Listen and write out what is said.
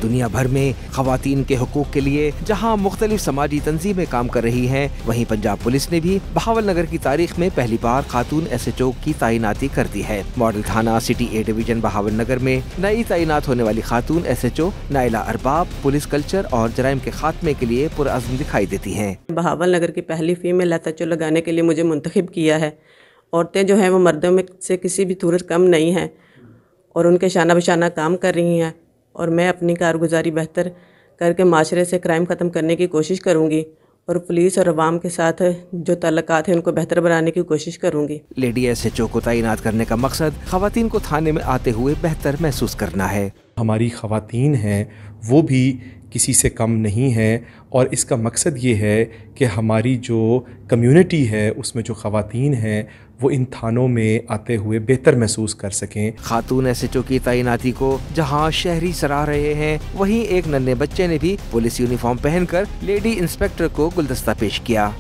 दुनिया भर में खवातीन के हुकूक के लिए जहां मुख्तलिफ समाजी तंजीमें काम कर रही हैं, वहीं पंजाब पुलिस ने भी बहावलनगर की तारीख में पहली बार खातून SHO की तैनाती कर दी है। मॉडल थाना सिटी A डिवीजन बहावलनगर में नई तैनात होने वाली खातून SHO Naila Arbab police culture और जराइम के खात्मे के लिए पुरअज़्म दिखाई देती हैं। बहावलनगर की पहली फीमेल SHO लगाने के लिए मुझे मुंतखब किया है। औरतें जो हैं वो मर्दों में से किसी भी सूरत कम नहीं हैं और उनके शाना बशाना काम कर रही हैं, और मैं अपनी कारगुजारी बेहतर करके माशरे से क्राइम ख़त्म करने की कोशिश करूँगी और पुलिस और अवाम के साथ जो ताल्लुकात हैं उनको बेहतर बनाने की कोशिश करूँगी। लेडी SHO को तैनात करने का मकसद खवातीन को थाने में आते हुए बेहतर महसूस करना है। हमारी खवातीन हैं वो भी किसी से कम नहीं हैं, और इसका मकसद ये है कि हमारी जो कम्युनिटी है उसमें जो खवातीन हैं वो इन थानों में आते हुए बेहतर महसूस कर सकें। खातून SHO की तैनाती को जहां शहरी सराह रहे हैं, वहीं एक नन्हे बच्चे ने भी पुलिस यूनिफॉर्म पहनकर लेडी इंस्पेक्टर को गुलदस्ता पेश किया।